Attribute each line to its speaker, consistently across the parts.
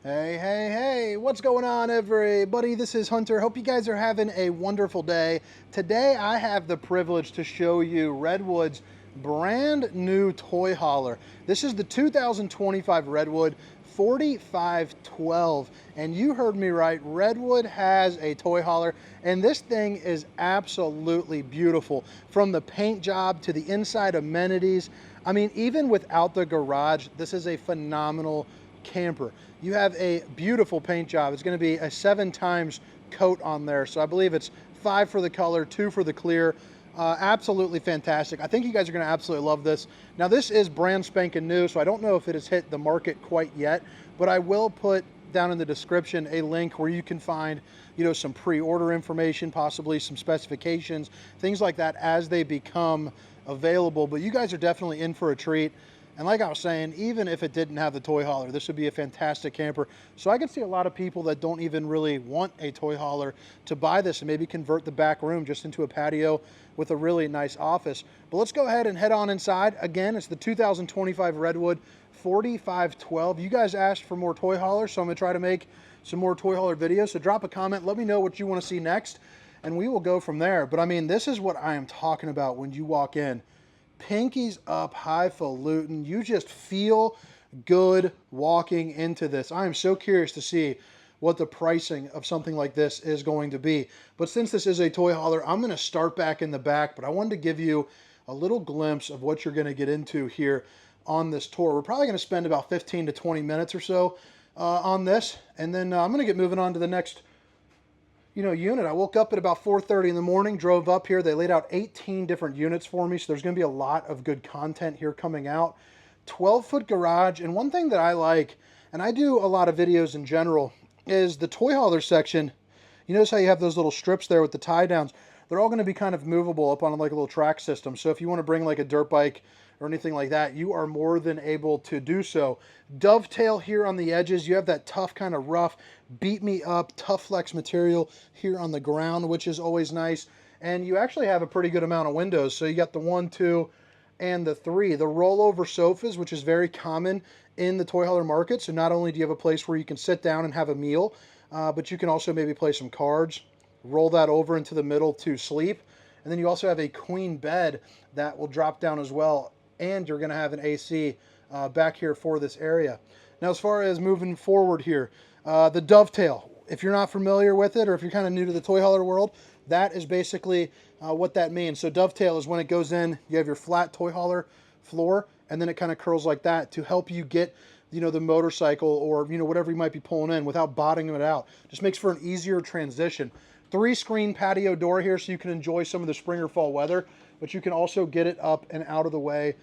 Speaker 1: Hey, hey, hey, what's going on, everybody? This is Hunter. Hope you guys are having a wonderful day. Today, I have the privilege to show you Redwood's brand new toy hauler. This is the 2025 Redwood 4512, and you heard me right. Redwood has a toy hauler, and this thing is absolutely beautiful. From the paint job to the inside amenities. I mean, even without the garage, this is a phenomenal camper. You have a beautiful paint job. It's going to be a 7 times coat on there. So I believe it's 5 for the color, 2 for the clear. Absolutely fantastic. I think you guys are going to absolutely love this. Now this is brand spanking new, so I don't know if it has hit the market quite yet, but I will put down in the description a link where you can find, some pre-order information, possibly some specifications, things like that as they become available. But you guys are definitely in for a treat. And like I was saying, even if it didn't have the toy hauler, this would be a fantastic camper. So I can see a lot of people that don't even really want a toy hauler to buy this and maybe convert the back room just into a patio with a really nice office. But let's go ahead and head on inside. Again, it's the 2025 Redwood 4512. You guys asked for more toy haulers, so I'm going to try to make some more toy hauler videos. So drop a comment. Let me know what you want to see next, and we will go from there. But I mean, this is what I am talking about when you walk in. Pinkies up, highfalutin. You just feel good walking into this. I am so curious to see what the pricing of something like this is going to be. But since this is a toy hauler, I'm going to start back in the back, but I wanted to give you a little glimpse of what you're going to get into here on this tour. We're probably going to spend about 15 to 20 minutes or so on this, and then I'm going to get moving on to the next unit. I woke up at about 4:30 in the morning, drove up here. They laid out 18 different units for me, so there's going to be a lot of good content here coming out. 12-foot garage, and one thing that I like, and I do a lot of videos in general, is the toy hauler section. You notice how you have those little strips there with the tie downs? They're all going to be kind of movable up on like a little track system. So if you want to bring like a dirt bike or anything like that, you are more than able to do so. Dovetail here on the edges. You have that tough kind of rough, beat me up, tough flex material here on the ground, which is always nice. And you actually have a pretty good amount of windows. So you got the 1, 2, and the 3. The rollover sofas, which is very common in the toy hauler market. So not only do you have a place where you can sit down and have a meal, but you can also maybe play some cards, roll that over into the middle to sleep. And then you also have a queen bed that will drop down as well. And you're going to have an AC back here for this area. Now, as far as moving forward here, the dovetail, if you're not familiar with it, or if you're kind of new to the toy hauler world, that is basically what that means. So dovetail is when it goes in, you have your flat toy hauler floor, and then it kind of curls like that to help you get the motorcycle or whatever you might be pulling in without bottoming it out. Just makes for an easier transition. 3-screen patio door here so you can enjoy some of the spring or fall weather, but you can also get it up and out of the way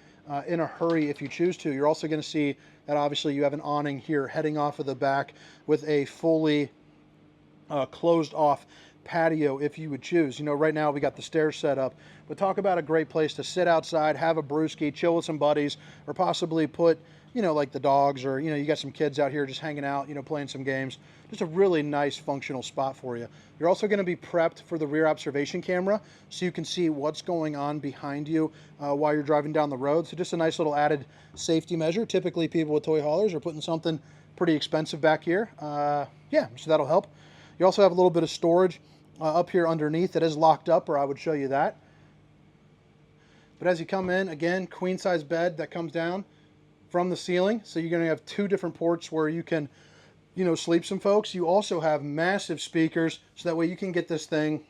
Speaker 1: in a hurry if you choose to. You're also going to see that obviously you have an awning here heading off of the back with a fully closed off patio if you would choose. Right now we got the stairs set up, but talk about a great place to sit outside, have a brewski, chill with some buddies, or possibly put like the dogs, or you got some kids out here just hanging out, playing some games. Just a really nice functional spot for you. You're also going to be prepped for the rear observation camera so you can see what's going on behind you while you're driving down the road. So just a nice little added safety measure. Typically people with toy haulers are putting something pretty expensive back here. Yeah, so that'll help. You also have a little bit of storage up here underneath that is locked up, or I would show you that. But as you come in, again, queen size bed that comes down from the ceiling. So you're going to have 2 different ports where you can, sleep some folks. You also have massive speakers, so that way you can get this thing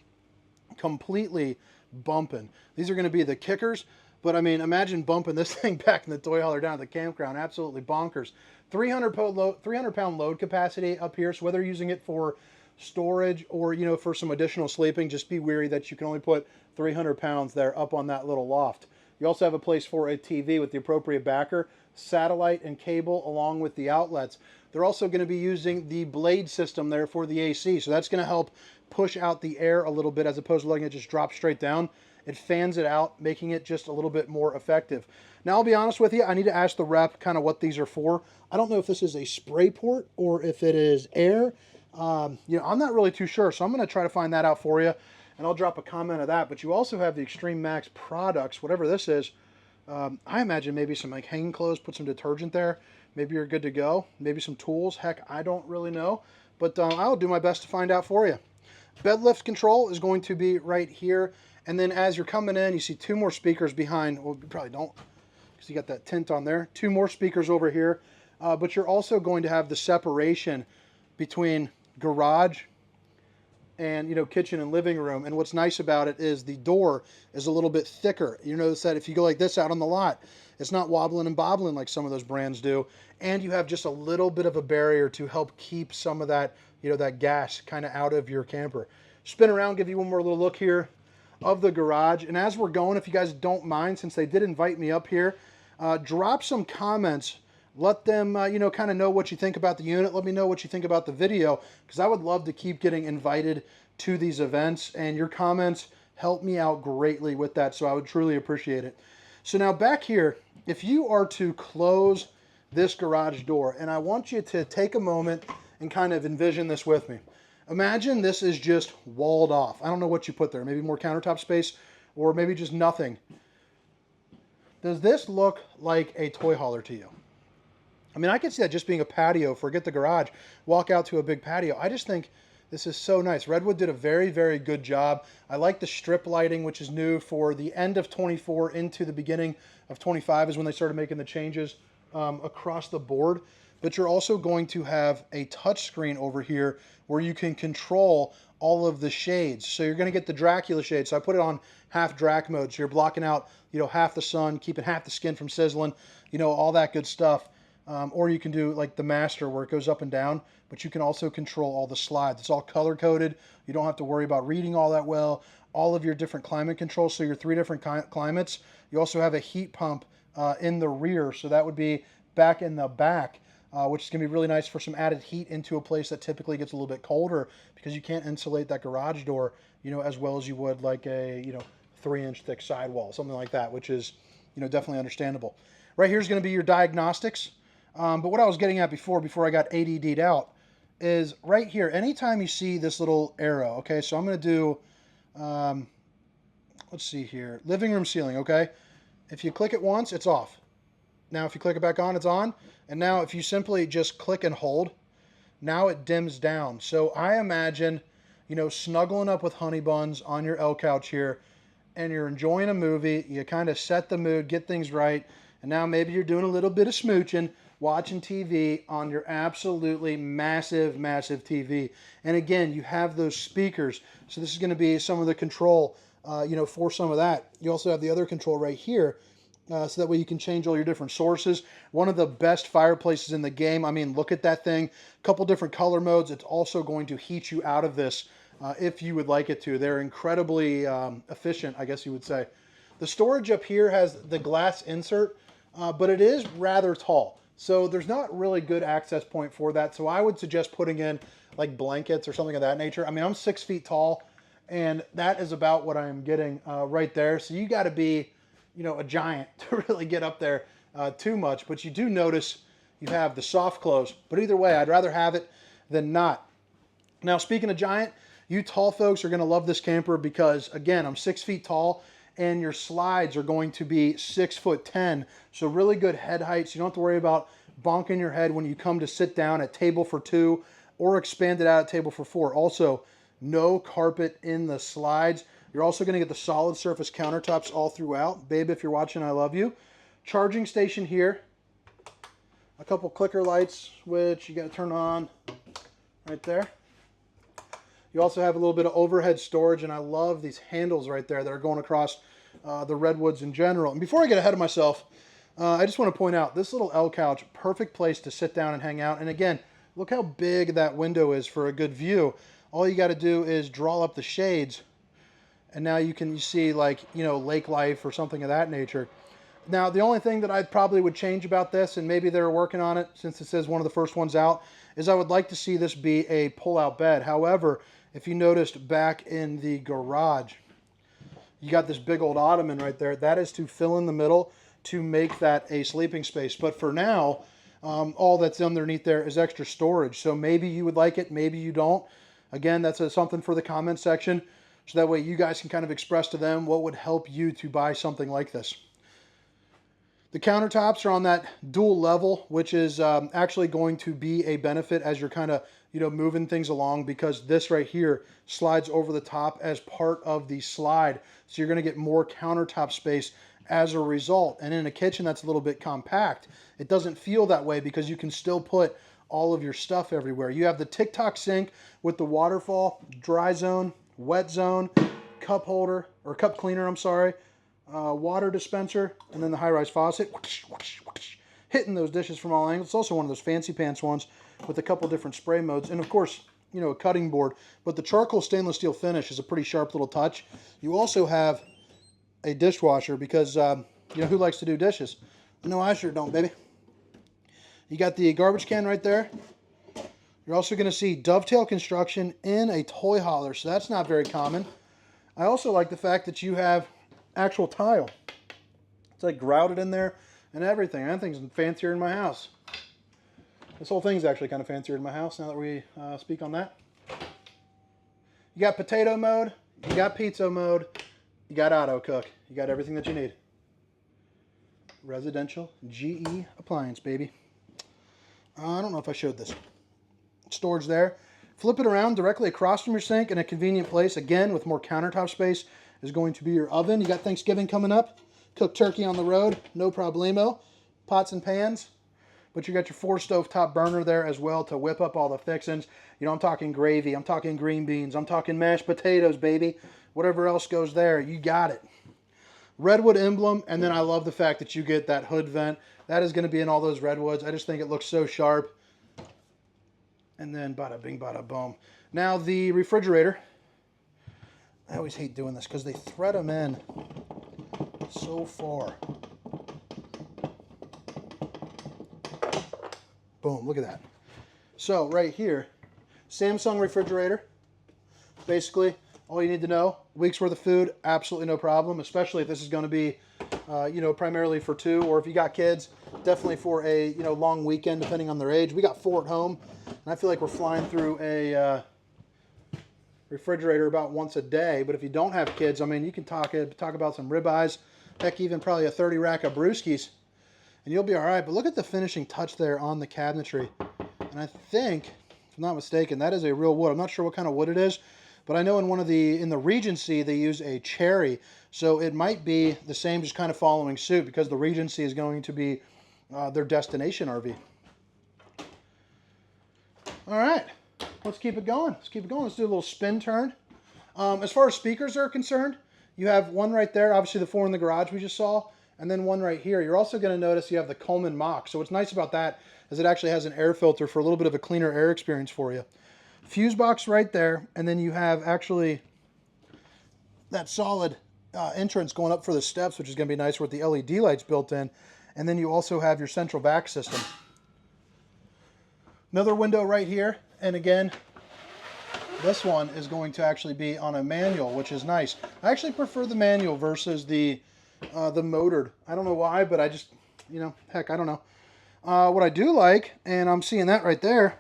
Speaker 1: completely bumping. These are going to be the kickers, but I mean, imagine bumping this thing back in the toy hauler down at the campground. Absolutely bonkers. 300-pound load capacity up here. So whether you're using it for storage or for some additional sleeping, just be wary that you can only put 300 pounds there up on that little loft. You also have a place for a TV with the appropriate backer, satellite and cable along with the outlets. They're also going to be using the blade system there for the AC, so that's going to help push out the air a little bit as opposed to letting it just drop straight down. It fans it out, making it just a little bit more effective. Now, I'll be honest with you, I need to ask the rep kind of what these are for. I don't know if this is a spray port or if it is air. I'm not really too sure, so I'm going to try to find that out for you, and I'll drop a comment of that. But you also have the Extreme Max products, whatever this is. I imagine maybe some like hanging clothes, put some detergent there. maybe you're good to go. Maybe some tools. Heck, I don't really know. But I'll do my best to find out for you. Bed lift control is going to be right here. And then as you're coming in, you see two more speakers behind. Well, you probably don't, because you got that tint on there. Two more speakers over here. But you're also going to have the separation between garage and, you know, kitchen and living room. And what's nice about it is the door is a little bit thicker. You notice that if you go like this out on the lot, it's not wobbling and bobbling like some of those brands do. And you have just a little bit of a barrier to help keep some of that, you know, that gas kind of out of your camper. Spin around, give you one more little look here of the garage. And as we're going, if you guys don't mind, since they did invite me up here, drop some comments. Let them, you know, kind of know what you think about the unit. Let me know what you think about the video, because I would love to keep getting invited to these events, and your comments help me out greatly with that, so I would truly appreciate it. So now back here, if you are to close this garage door, and I want you to take a moment and kind of envision this with me. Imagine this is just walled off. I don't know what you put there. Maybe more countertop space, or maybe just nothing. Does this look like a toy hauler to you? I mean, I could see that just being a patio. Forget the garage. Walk out to a big patio. I just think this is so nice. Redwood did a very, very good job. I like the strip lighting, which is new for the end of 24 into the beginning of 25 is when they started making the changes across the board. But you're also going to have a touch screen over here where you can control all of the shades. So you're going to get the Dracula shade. So I put it on half Drac mode. So you're blocking out, you know, half the sun, keeping half the skin from sizzling, you know, all that good stuff. Or you can do like the master where it goes up and down, but you can also control all the slides. It's all color coded. You don't have to worry about reading all that well. All of your different climate controls, so your 3 different climates. You also have a heat pump in the rear, so that would be back in the back, which is going to be really nice for some added heat into a place that typically gets a little bit colder, because you can't insulate that garage door, you know, as well as you would like a, you know, 3-inch thick sidewall, something like that, which is, you know, definitely understandable. Right here is going to be your diagnostics. But what I was getting at before I got ADD'd out, is right here. Anytime you see this little arrow, okay, so I'm going to do, let's see here, living room ceiling, okay? If you click it once, it's off. Now if you click it back on, it's on. And now if you simply just click and hold, now it dims down. So I imagine, you know, snuggling up with honey buns on your L couch here, and you're enjoying a movie, you kind of set the mood, get things right, and now maybe you're doing a little bit of smooching, watching TV on your absolutely massive, massive TV. And again, you have those speakers. So this is going to be some of the control, you know, for some of that. You also have the other control right here. So that way you can change all your different sources. One of the best fireplaces in the game. I mean, look at that thing. A couple different color modes. It's also going to heat you out of this if you would like it to. They're incredibly efficient, I guess you would say. The storage up here has the glass insert, but it is rather tall. So there's not really good access point for that. So I would suggest putting in like blankets or something of that nature. I mean, I'm 6 feet tall, and that is about what I'm getting right there. So you got to be, you know, a giant to really get up there too much. But you do notice you have the soft close. But either way, I'd rather have it than not. Now, speaking of giant, you tall folks are going to love this camper because, again, I'm 6 feet tall, and your slides are going to be 6'10". So really good head heights. You don't have to worry about bonking your head when you come to sit down at table for 2 or expand it out at table for 4. Also, no carpet in the slides. You're also going to get the solid surface countertops all throughout. Babe, if you're watching, I love you. Charging station here. A couple clicker lights, which you got to turn on right there. You also have a little bit of overhead storage, and I love these handles right there that are going across the Redwoods in general. And before I get ahead of myself, I just want to point out this little L couch, perfect place to sit down and hang out. And again, look how big that window is for a good view. All you got to do is draw up the shades, and now you see, like, you know, lake life or something of that nature. Now, the only thing that I probably would change about this, and maybe they're working on it since it says one of the first ones out, is I would like to see this be a pull-out bed. However, if you noticed back in the garage, you got this big old ottoman right there. That is to fill in the middle to make that a sleeping space. But for now, all that's underneath there is extra storage. So maybe you would like it, maybe you don't. Again, that's something for the comment section. So that way you guys can kind of express to them what would help you to buy something like this. The countertops are on that dual level, which is actually going to be a benefit as you're kind of, moving things along, because this right here slides over the top as part of the slide. So you're going to get more countertop space as a result. And in a kitchen that's a little bit compact, it doesn't feel that way because you can still put all of your stuff everywhere. You have the TikTok sink with the waterfall, dry zone, wet zone, cup holder, or cup cleaner, I'm sorry, water dispenser, and then the high-rise faucet, hitting those dishes from all angles. It's also one of those fancy pants ones with a couple different spray modes, and of course, a cutting board. But the charcoal stainless steel finish is a pretty sharp little touch. You also have a dishwasher because, who likes to do dishes? No, I sure don't, baby. You got the garbage can right there. You're also going to see dovetail construction in a toy hauler, so that's not very common. I also like the fact that you have actual tile. It's like grouted in there and everything. That thing's fancier in my house. This whole thing's actually kind of fancier in my house now that we speak on that. You got potato mode, you got pizza mode, you got auto cook. You got everything that you need. Residential GE appliance, baby. I don't know if I showed this. Storage there. Flip it around directly across from your sink in a convenient place. Again, with more countertop space, is going to be your oven. You got Thanksgiving coming up. Cook turkey on the road, no problemo. Pots and pans. But you got your 4 stovetop burner there as well to whip up all the fixings. I'm talking gravy. I'm talking green beans. I'm talking mashed potatoes, baby. Whatever else goes there, you got it. Redwood emblem, and then I love the fact that you get that hood vent. That is going to be in all those Redwoods. I just think it looks so sharp. And then bada bing, bada boom. Now the refrigerator. I always hate doing this because they thread them in so far. Boom, look at that. So right here, Samsung refrigerator. Basically, all you need to know, week's worth of food, absolutely no problem, especially if this is going to be, primarily for 2, or if you got kids, definitely for a, long weekend, depending on their age. We got 4 at home, and I feel like we're flying through a refrigerator about once a day. But if you don't have kids, I mean, you can talk about some ribeyes, heck, even probably a 30 rack of brewskis, and you'll be all right. But look at the finishing touch there on the cabinetry. And I think, if I'm not mistaken, that is a real wood. I'm not sure what kind of wood it is, but I know in the Regency, they use a cherry. So it might be the same, just kind of following suit, because the Regency is going to be their destination RV. All right, let's keep it going. Let's keep it going. Let's do a little spin turn. As far as speakers are concerned, you have one right there, obviously the 4 in the garage we just saw, and then one right here. You're also going to notice you have the Coleman Mach. So what's nice about that is it actually has an air filter for a little bit of a cleaner air experience for you. Fuse box right there, and then you have actually that solid entrance going up for the steps, which is going to be nice with the LED lights built in. And then you also have your central vac system. Another window right here, and again, this one is going to actually be on a manual, which is nice. I actually prefer the manual versus the motored. I don't know why, but I just, heck, I don't know. What I do like, and I'm seeing that right there,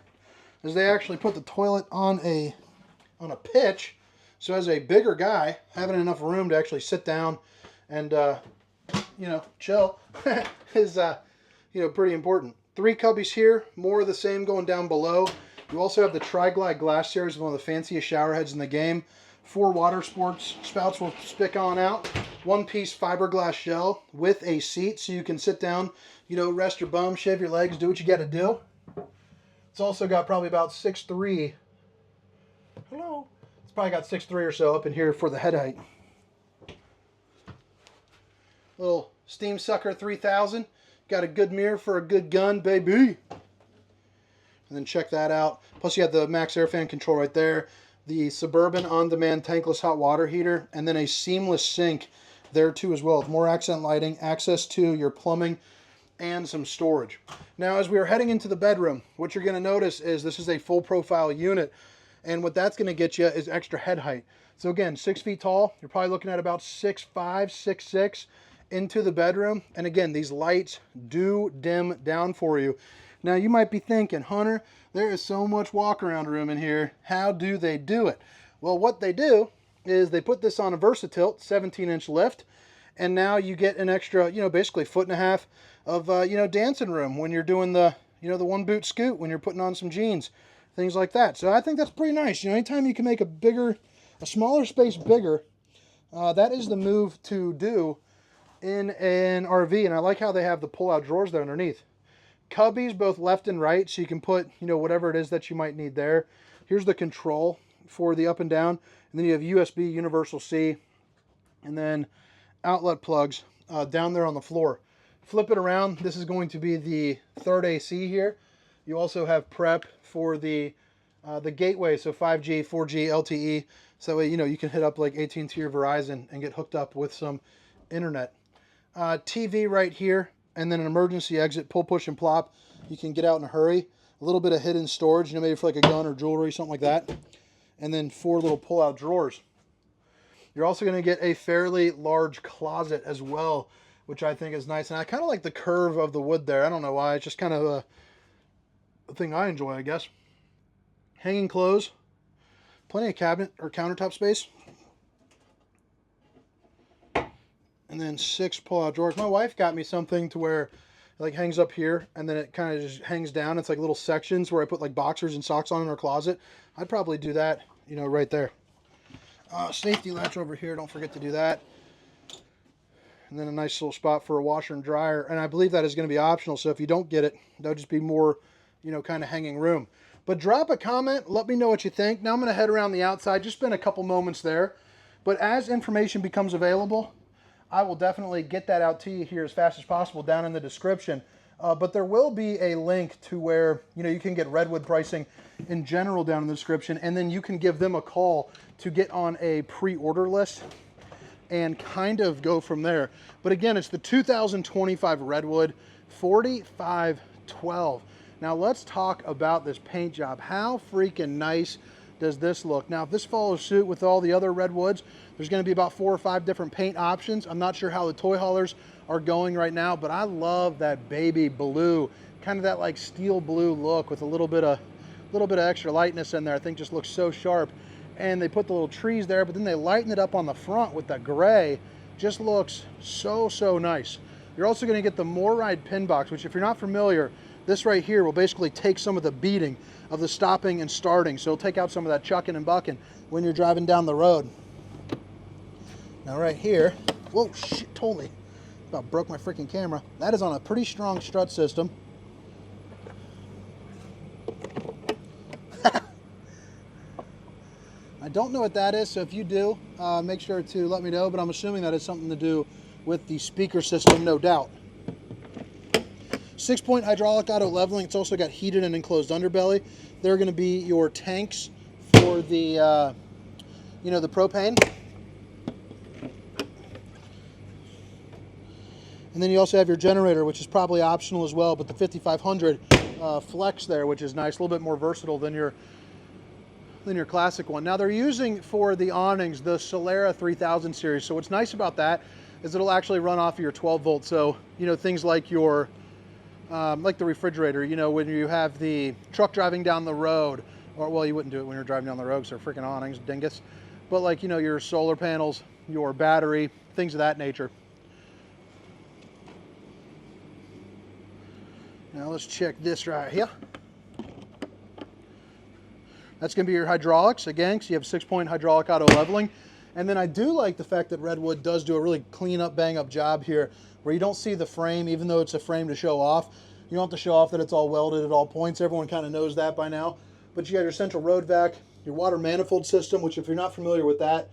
Speaker 1: is they actually put the toilet on a pitch. So as a bigger guy, having enough room to actually sit down and, chill is, pretty important. 3 cubbies here, more of the same going down below. You also have the Tri-Glide glass series, one of the fanciest shower heads in the game. 4 water sports spouts will stick on out. 1-piece fiberglass shell with a seat so you can sit down, rest your bum, shave your legs, do what you got to do. It's also got probably about 6'3". Hello. It's probably got 6'3" or so up in here for the head height. Little Steam Sucker 3000. Got a good mirror for a good gun, baby. And then check that out. Plus you have the Max Air Fan control right there. The Suburban on-demand tankless hot water heater. And then a seamless sink there too as well. With more accent lighting, access to your plumbing, and some storage. Now as we are heading into the bedroom, what you're going to notice is this is a full profile unit. And what that's going to get you is extra head height. So again, 6 feet tall. You're probably looking at about 6'5", 6'6", into the bedroom. And again, these lights do dim down for you. Now you might be thinking, Hunter, there is so much walk around room in here. How do they do it? Well, what they do is they put this on a VersaTilt 17-inch lift, And now you get an extra, basically 1.5 foot of, dancing room when you're doing the, the one boot scoot, when you're putting on some jeans, things like that. So I think that's pretty nice. Anytime you can make a smaller space bigger, that is the move to do in an RV. And I like how they have the pull-out drawers there underneath. Cubbies both left and right, so you can put, whatever it is that you might need there. Here's the control for the up and down. And then you have USB, universal C, and then outlet plugs down there on the floor. Flip it around. This is going to be the third AC here. You also have prep for the gateway, so 5G, 4G, LTE. So that way, you can hit up like AT&T or Verizon and get hooked up with some internet. TV right here, and then an emergency exit, pull, push, and plop. You can get out in a hurry. A little bit of hidden storage, maybe for like a gun or jewelry, something like that. And then 4 little pull-out drawers. You're also going to get a fairly large closet as well, which I think is nice. And I kind of like the curve of the wood there. I don't know why. It's just kind of a thing I enjoy, I guess. Hanging clothes. Plenty of cabinet or countertop space. And then 6 pull-out drawers. My wife got me something to where it like hangs up here, and then it kind of just hangs down. It's like little sections where I put like boxers and socks on in our closet. I'd probably do that, right there. Safety latch over here, don't forget to do that. And then a nice little spot for a washer and dryer. And I believe that is going to be optional, so if you don't get it, that'll just be more, kind of hanging room. But drop a comment, let me know what you think. Now I'm going to head around the outside, just spend a couple moments there. But as information becomes available, I will definitely get that out to you here as fast as possible down in the description. But there will be a link to where, you can get Redwood pricing in general down in the description, and then you can give them a call to get on a pre-order list and kind of go from there. But again, it's the 2025 Redwood 4512. Now let's talk about this paint job. How freaking nice does this look? Now, if this follows suit with all the other Redwoods, there's going to be about 4 or 5 different paint options. I'm not sure how the toy haulers are going right now, but I love that baby blue, kind of that like steel blue look with a little bit of extra lightness in there. I think just looks so sharp. And they put the little trees there, but then they lighten it up on the front with that gray. Just looks so nice. You're also going to get the MORryde pin box, which if you're not familiar, this right here will basically take some of the beating of the stopping and starting. So it'll take out some of that chucking and bucking when you're driving down the road. Now right here, whoa, shit, totally. About broke my freaking camera. That is on a pretty strong strut system. I don't know what that is, so if you do, make sure to let me know, but I'm assuming that has something to do with the speaker system, no doubt. 6-point hydraulic auto leveling. It's also got heated and enclosed underbelly. They're going to be your tanks for the, the propane. And then you also have your generator, which is probably optional as well, but the 5500 flex there, which is nice, a little bit more versatile than your classic one. Now they're using for the awnings the Solera 3000 series. So what's nice about that is it'll actually run off of your 12 volt. So, things like your, like the refrigerator, when you have the truck driving down the road, or well, you wouldn't do it when you're driving down the road, so they're freaking awnings, dingus. But like, your solar panels, your battery, things of that nature. Now let's check this right here. That's going to be your hydraulics, again, because you have 6-point hydraulic auto leveling. And then I do like the fact that Redwood does do a really clean up, bang up job here, where you don't see the frame, even though it's a frame to show off. You don't have to show off that it's all welded at all points. Everyone kind of knows that by now. But you have your central road vac, your water manifold system, which if you're not familiar with that,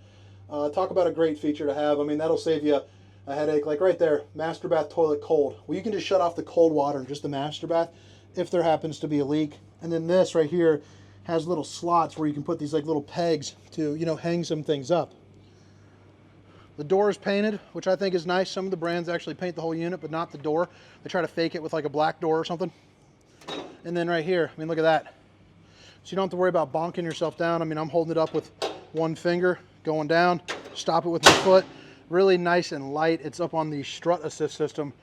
Speaker 1: talk about a great feature to have. I mean, that'll save you a headache. Like right there, master bath toilet cold. Well, you can just shut off the cold water in just the master bath if there happens to be a leak. And then this right here has little slots where you can put these like little pegs to, hang some things up. The door is painted, which I think is nice. Some of the brands actually paint the whole unit, but not the door. They try to fake it with like a black door or something. And then right here, I mean, look at that. So you don't have to worry about bonking yourself down. I mean, I'm holding it up with one finger, going down, stop it with my foot. Really nice and light. It's up on the strut assist system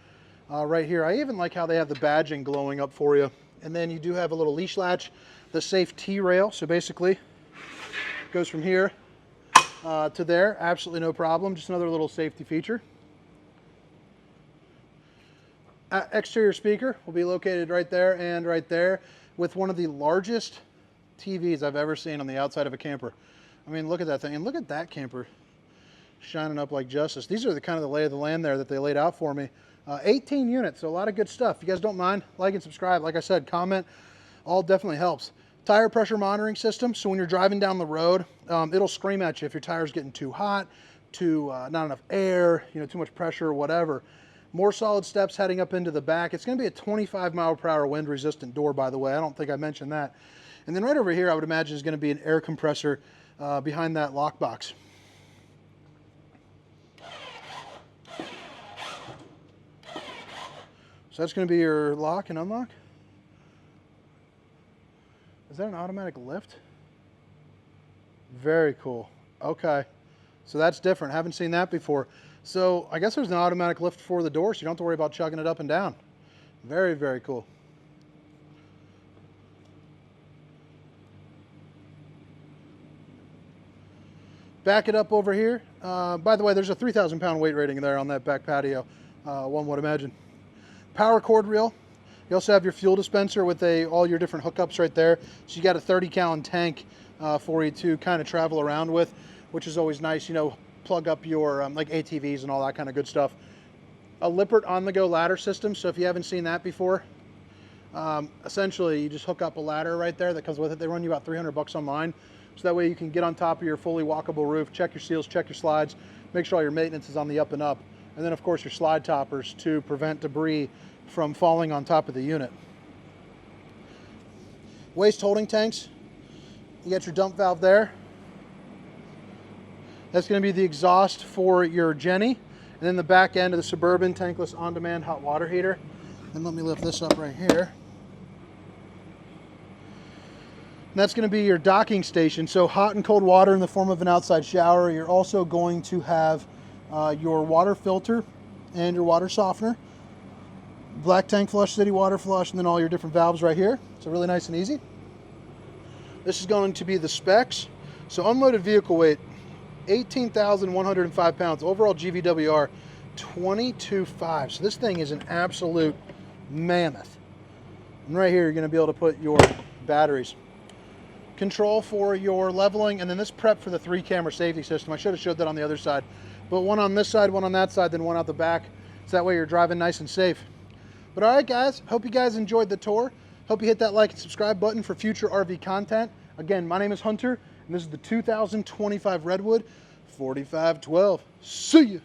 Speaker 1: right here. I even like how they have the badging glowing up for you. And then you do have a little leash latch, the safe T-rail. So basically, it goes from here to there. Absolutely no problem. Just another little safety feature. Exterior speaker will be located right there and right there, with one of the largest TVs I've ever seen on the outside of a camper. I mean, look at that thing, and look at that camper shining up like justice. These are the kind of the lay of the land there that they laid out for me. 18 units, so a lot of good stuff. If you guys don't mind, like and subscribe. Like I said, comment, all definitely helps. Tire pressure monitoring system, so when you're driving down the road, it'll scream at you if your tire's getting too hot, not enough air, too much pressure or whatever. More solid steps heading up into the back. It's going to be a 25-mile-per-hour wind-resistant door, by the way. I don't think I mentioned that. And then right over here, I would imagine, is going to be an air compressor behind that lockbox. So that's going to be your lock and unlock. Is that an automatic lift? Very cool. Okay. So that's different. Haven't seen that before. So I guess there's an automatic lift for the door, so you don't have to worry about chugging it up and down. Very, very cool. Back it up over here. By the way, there's a 3,000-pound weight rating there on that back patio, one would imagine. Power cord reel. You also have your fuel dispenser with all your different hookups right there. So you got a 30-gallon tank for you to kind of travel around with, which is always nice, plug up your like ATVs and all that kind of good stuff. A Lippert on-the-go ladder system. So if you haven't seen that before, essentially you just hook up a ladder right there that comes with it. They run you about 300 bucks online. So that way you can get on top of your fully walkable roof, check your seals, check your slides, make sure all your maintenance is on the up and up. And then of course your slide toppers to prevent debris from falling on top of the unit. Waste holding tanks. You got your dump valve there. That's going to be the exhaust for your Jenny. And then the back end of the Suburban tankless on-demand hot water heater. And let me lift this up right here. And that's going to be your docking station. So hot and cold water in the form of an outside shower. You're also going to have your water filter and your water softener. Black tank flush, city water flush, and then all your different valves right here. So really nice and easy. This is going to be the specs. So unloaded vehicle weight, 18,105 pounds. Overall GVWR, 22.5. So this thing is an absolute mammoth. And right here, you're going to be able to put your batteries. Control for your leveling, and then this prep for the 3-camera safety system. I should have showed that on the other side. But one on this side, one on that side, then one out the back. So that way you're driving nice and safe. But all right, guys, hope you guys enjoyed the tour. Hope you hit that like and subscribe button for future RV content. Again, my name is Hunter, and this is the 2025 Redwood 4512. See ya.